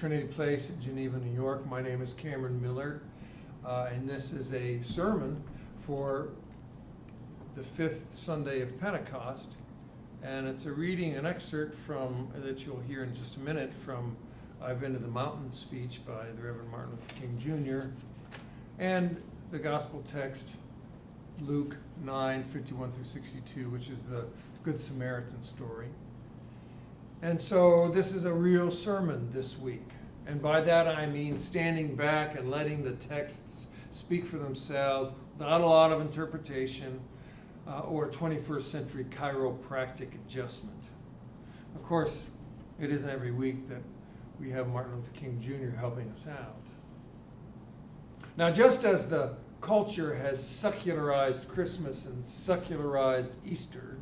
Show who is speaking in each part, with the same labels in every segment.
Speaker 1: Trinity Place in Geneva, New York. My name is Cameron Miller, and this is a sermon for the fifth Sunday of Pentecost, and it's a reading, an excerpt from, that you'll hear in just a minute, from I've Been to the Mountain speech by the Reverend Martin Luther King Jr., and the gospel text, Luke 9:51-62, which is the Good Samaritan story. And so this is a real sermon this week. And by that I mean standing back and letting the texts speak for themselves without a lot of interpretation or 21st century chiropractic adjustment. Of course, it isn't every week that we have Martin Luther King Jr. helping us out. Now, just as the culture has secularized Christmas and secularized Easter,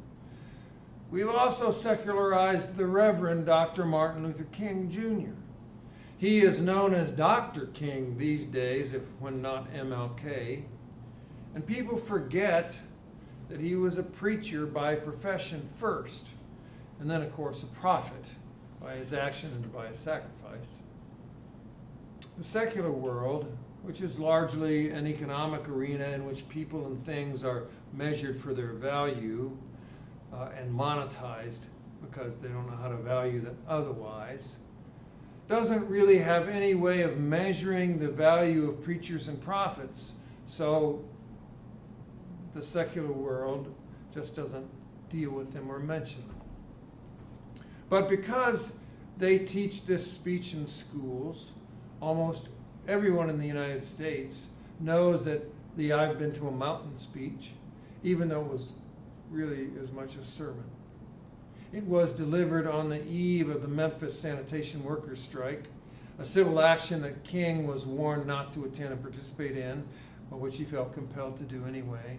Speaker 1: we've also secularized the Reverend Dr. Martin Luther King Jr. He is known as Dr. King these days, when not MLK. And people forget that he was a preacher by profession first, and then, of course, a prophet by his action and by his sacrifice. The secular world, which is largely an economic arena in which people and things are measured for their value, and monetized because they don't know how to value them otherwise, doesn't really have any way of measuring the value of preachers and prophets. So the secular world just doesn't deal with them or mention them. But because they teach this speech in schools, almost everyone in the United States knows that the I've Been to a Mountain speech, even though it was really as much a sermon. It was delivered on the eve of the Memphis sanitation workers' strike, a civil action that King was warned not to attend and participate in, but which he felt compelled to do anyway.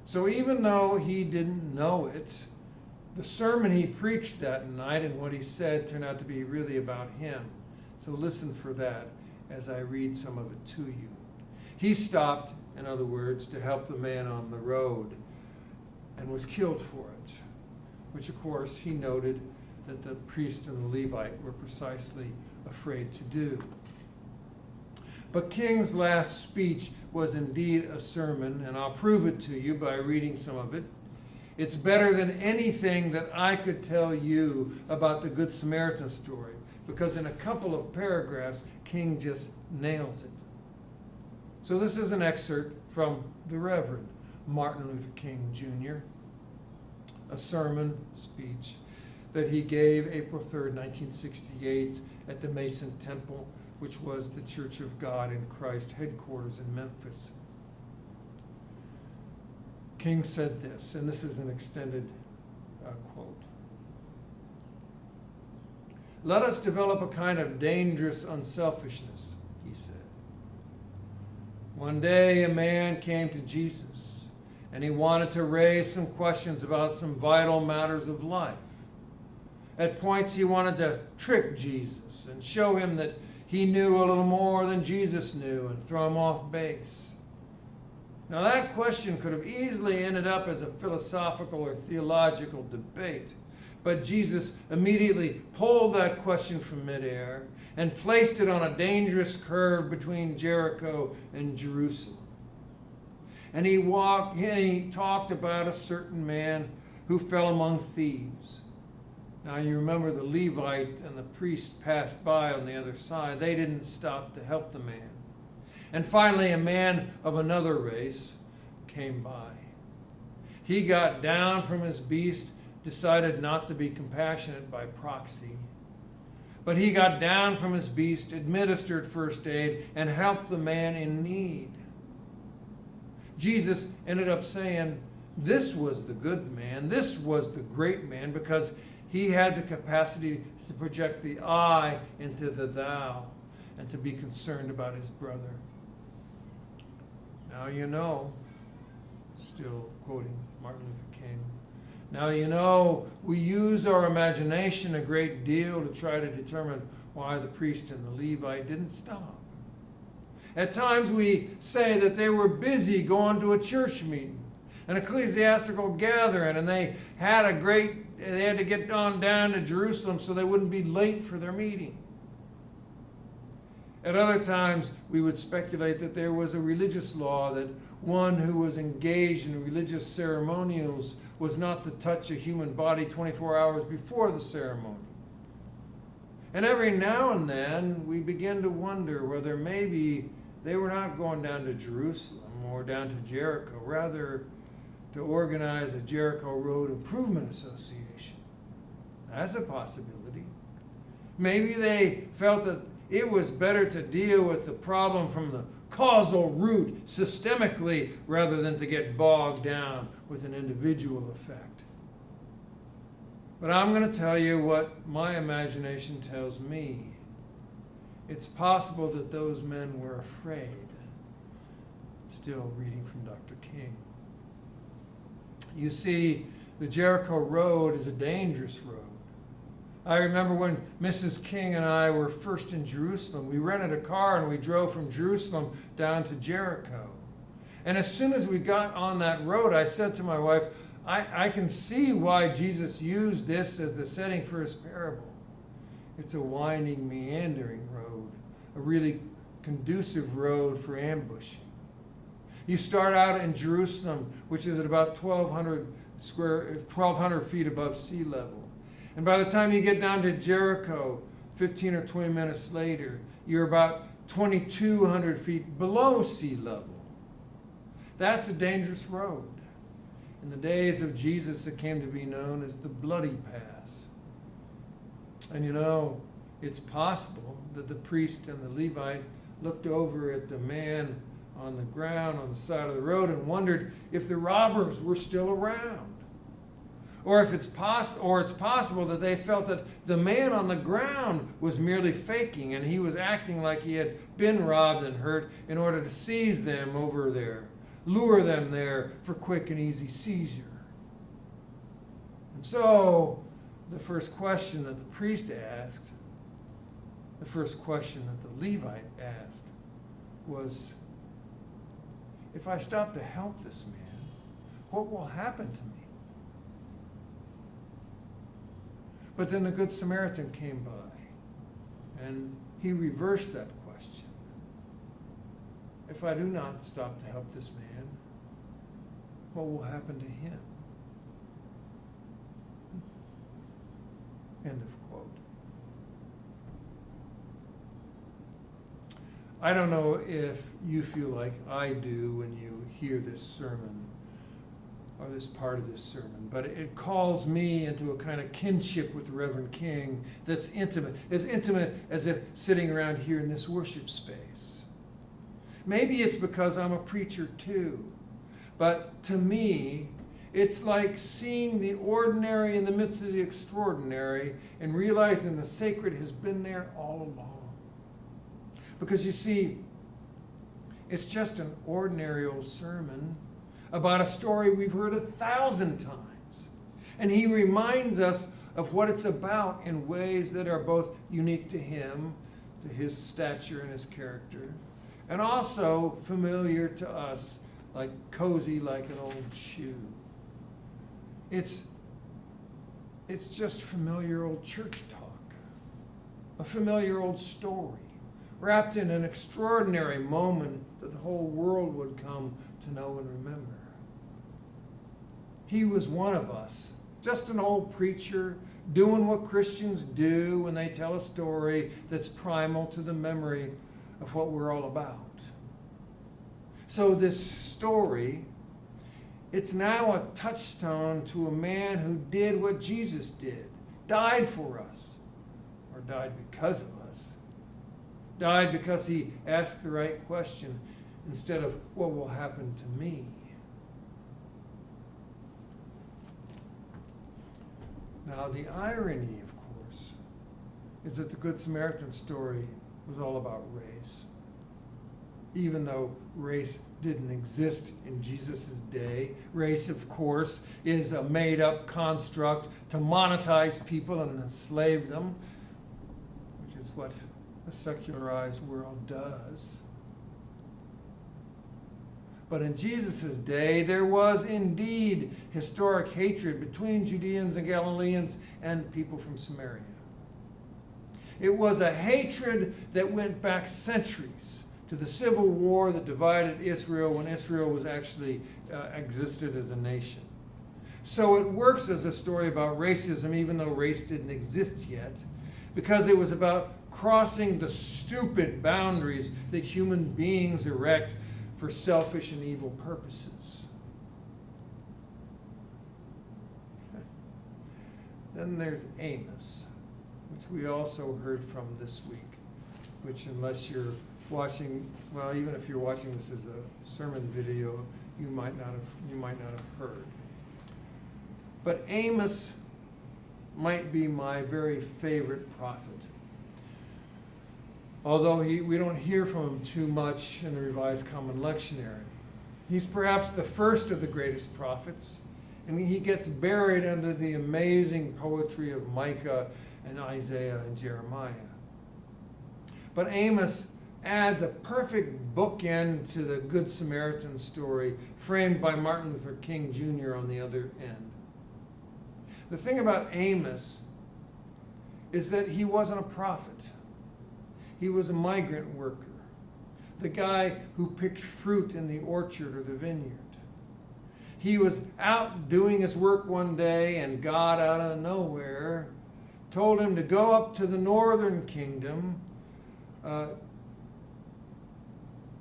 Speaker 1: So even though he didn't know it, the sermon he preached that night and what he said turned out to be really about him. So listen for that as I read some of it to you. He stopped, in other words, to help the man on the road, and was killed for it, which of course he noted that the priest and the Levite were precisely afraid to do. But King's last speech was indeed a sermon, and I'll prove it to you by reading some of it. It's better than anything that I could tell you about the Good Samaritan story, because in a couple of paragraphs, King just nails it. So this is an excerpt from the Reverend Martin Luther King Jr., a sermon speech that he gave April 3rd, 1968 at the Mason Temple, which was the Church of God in Christ headquarters in Memphis. King said this, and this is an extended quote. "Let us develop a kind of dangerous unselfishness," he said. "One day a man came to Jesus, and he wanted to raise some questions about some vital matters of life. At points he wanted to trick Jesus and show him that he knew a little more than Jesus knew and throw him off base. Now that question could have easily ended up as a philosophical or theological debate, but Jesus immediately pulled that question from midair and placed it on a dangerous curve between Jericho and Jerusalem. And he talked about a certain man who fell among thieves. Now you remember the Levite and the priest passed by on the other side. They didn't stop to help the man. And finally, a man of another race came by. He got down from his beast, decided not to be compassionate by proxy. But he got down from his beast, administered first aid, and helped the man in need. Jesus ended up saying, this was the good man, this was the great man, because he had the capacity to project the I into the thou and to be concerned about his brother. Now you know, still quoting Martin Luther King, now you know we use our imagination a great deal to try to determine why the priest and the Levite didn't stop. At times we say that they were busy going to a church meeting, an ecclesiastical gathering, and they had to get on down to Jerusalem so they wouldn't be late for their meeting. At other times, we would speculate that there was a religious law that one who was engaged in religious ceremonials was not to touch a human body 24 hours before the ceremony. And every now and then, we begin to wonder whether maybe they were not going down to Jerusalem or down to Jericho, rather to organize a Jericho Road Improvement Association. That's a possibility. Maybe they felt that it was better to deal with the problem from the causal root systemically rather than to get bogged down with an individual effect. But I'm going to tell you what my imagination tells me. It's possible that those men were afraid. Still reading from Dr. King. You see, the Jericho Road is a dangerous road. I remember when Mrs. King and I were first in Jerusalem, we rented a car and we drove from Jerusalem down to Jericho. And as soon as we got on that road, I said to my wife, I can see why Jesus used this as the setting for his parable. It's a winding, meandering road, a really conducive road for ambushing. You start out in Jerusalem, which is at about 1,200 feet above sea level. And by the time you get down to Jericho, 15 or 20 minutes later, you're about 2,200 feet below sea level. That's a dangerous road. In the days of Jesus, it came to be known as the Bloody Pass. And you know, it's possible that the priest and the Levite looked over at the man on the ground on the side of the road and wondered if the robbers were still around. Or if it's possible that they felt that the man on the ground was merely faking and he was acting like he had been robbed and hurt in order to seize them over there, lure them there for quick and easy seizure. And so, the first question that the priest asked, the first question that the Levite asked was, if I stop to help this man, what will happen to me? But then the Good Samaritan came by, and he reversed that question. If I do not stop to help this man, what will happen to him? End of quote. I don't know if you feel like I do when you hear this sermon, or this part of this sermon, but it calls me into a kind of kinship with Reverend King that's intimate as if sitting around here in this worship space. Maybe it's because I'm a preacher too, but to me, it's like seeing the ordinary in the midst of the extraordinary and realizing the sacred has been there all along. Because you see, it's just an ordinary old sermon about a story we've heard 1,000 times. And he reminds us of what it's about in ways that are both unique to him to his stature and his character, and also familiar to us, like cozy like an old shoe. It's just familiar old church talk, a familiar old story, wrapped in an extraordinary moment that the whole world would come to know and remember. He was one of us, just an old preacher doing what Christians do when they tell a story that's primal to the memory of what we're all about. So this story, it's now a touchstone to a man who did what Jesus did, died for us, or died because of us. Died because he asked the right question instead of what will happen to me. Now, the irony, of course, is that the Good Samaritan story was all about race. Even though race didn't exist in Jesus' day, race, of course, is a made-up construct to monetize people and enslave them, which is what a secularized world does. But in Jesus' day, there was indeed historic hatred between Judeans and Galileans and people from Samaria. It was a hatred that went back centuries to the civil war that divided Israel when Israel was actually existed as a nation. So it works as a story about racism, even though race didn't exist yet, because it was about crossing the stupid boundaries that human beings erect for selfish and evil purposes. Then there's Amos, which we also heard from this week, which unless you're watching, well, even if you're watching this as a sermon video, you might not have heard. But Amos might be my very favorite prophet. Although we don't hear from him too much in the Revised Common Lectionary. He's perhaps the first of the greatest prophets, and he gets buried under the amazing poetry of Micah and Isaiah and Jeremiah. But Amos adds a perfect bookend to the Good Samaritan story, framed by Martin Luther King Jr. on the other end. The thing about Amos is that he wasn't a prophet. He was a migrant worker, the guy who picked fruit in the orchard or the vineyard. He was out doing his work one day, and God, out of nowhere, told him to go up to the northern kingdom, go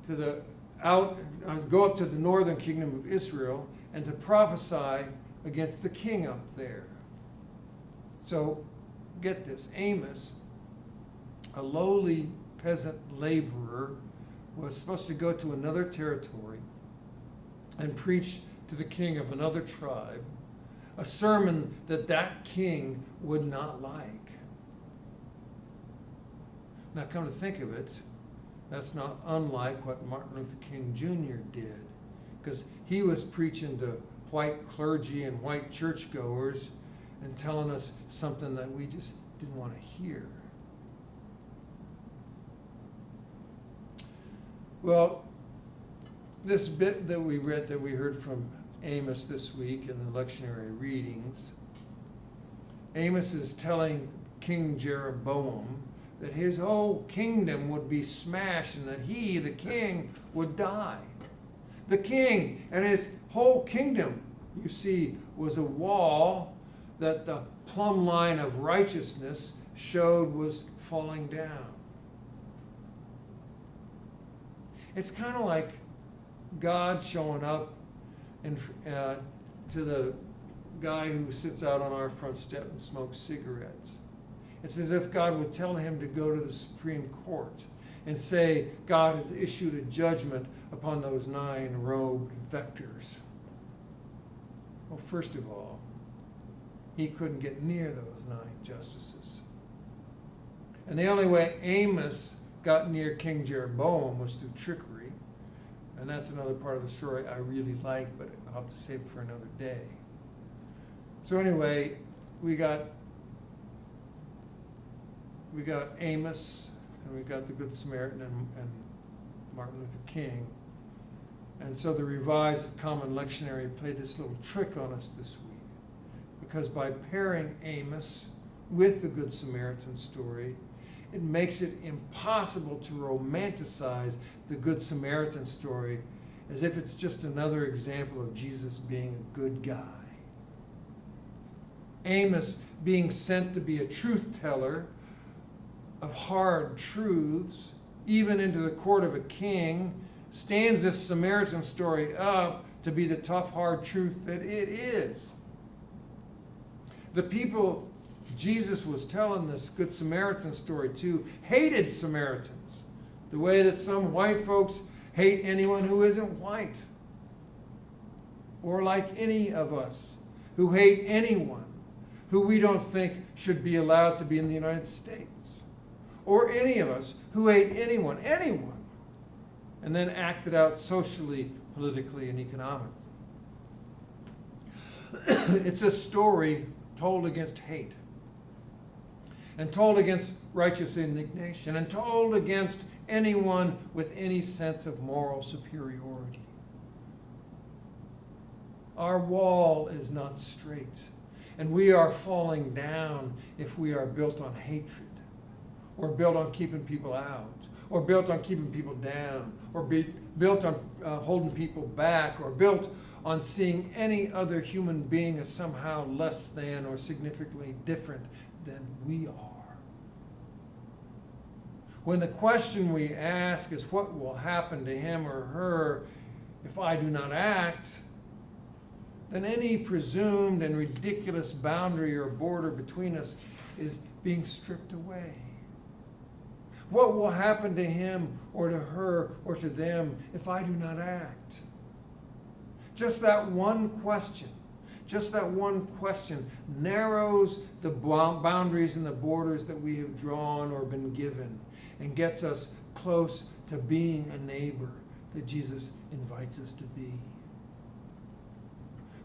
Speaker 1: up to the northern kingdom of Israel, and to prophesy against the king up there. So, get this, Amos, a lowly peasant laborer, was supposed to go to another territory and preach to the king of another tribe a sermon that king would not like. Now, come to think of it, that's not unlike what Martin Luther King Jr. did, because he was preaching to white clergy and white churchgoers and telling us something that we just didn't want to hear. Well, this bit that we read, that we heard from Amos this week in the lectionary readings, Amos is telling King Jeroboam that his whole kingdom would be smashed and that he, the king, would die. The king and his whole kingdom, you see, was a wall that the plumb line of righteousness showed was falling down. It's kind of like God showing up to the guy who sits out on our front step and smokes cigarettes. It's as if God would tell him to go to the Supreme Court and say, God has issued a judgment upon those 9 robed vectors. Well, first of all, he couldn't get near those 9 justices. And the only way Amos got near King Jeroboam was through trickery. And that's another part of the story I really like, but I'll have to save it for another day. So anyway, we got Amos and we've got the Good Samaritan and Martin Luther King. And so the Revised Common Lectionary played this little trick on us this week, because by pairing Amos with the Good Samaritan story, it makes it impossible to romanticize the Good Samaritan story as if it's just another example of Jesus being a good guy. Amos, being sent to be a truth teller of hard truths, even into the court of a king, stands this Samaritan story up to be the tough, hard truth that it is. The people Jesus was telling this Good Samaritan story to hated Samaritans, the way that some white folks hate anyone who isn't white, or like any of us who hate anyone who we don't think should be allowed to be in the United States, or any of us who hate anyone, and then act it out socially, politically, and economically. It's a story told against hate, and told against righteous indignation, and told against anyone with any sense of moral superiority. Our wall is not straight, and we are falling down if we are built on hatred, or built on keeping people out, or built on keeping people down, or built on holding people back, or built on seeing any other human being as somehow less than or significantly different than we are. When the question we ask is what will happen to him or her if I do not act, then any presumed and ridiculous boundary or border between us is being stripped away. What will happen to him or to her or to them if I do not act? Just that one question narrows the boundaries and the borders that we have drawn or been given, and gets us close to being a neighbor that Jesus invites us to be.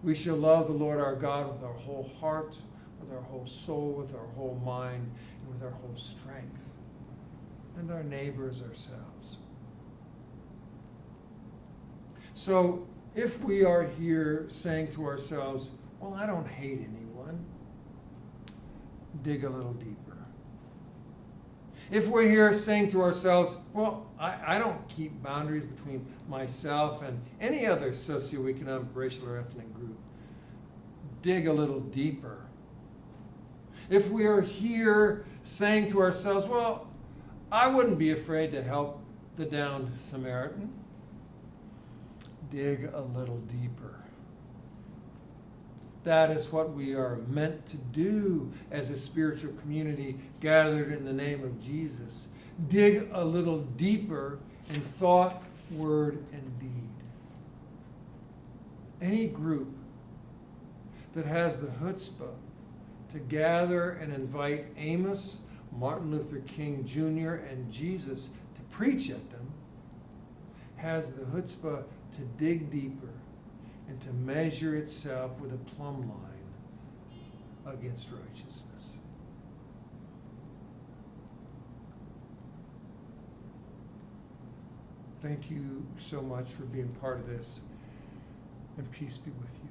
Speaker 1: We shall love the Lord our God with our whole heart, with our whole soul, with our whole mind, and with our whole strength, and our neighbors ourselves. So if we are here saying to ourselves, well, I don't hate anyone, dig a little deeper. If we're here saying to ourselves, well, I don't keep boundaries between myself and any other socioeconomic, racial, or ethnic group, dig a little deeper. If we are here saying to ourselves, well, I wouldn't be afraid to help the downed Samaritan, dig a little deeper. That is what we are meant to do as a spiritual community gathered in the name of Jesus. Dig a little deeper in thought, word, and deed. Any group that has the chutzpah to gather and invite Amos, Martin Luther King Jr., and Jesus to preach at them has the chutzpah to dig deeper and to measure itself with a plumb line against righteousness. Thank you so much for being part of this, and peace be with you.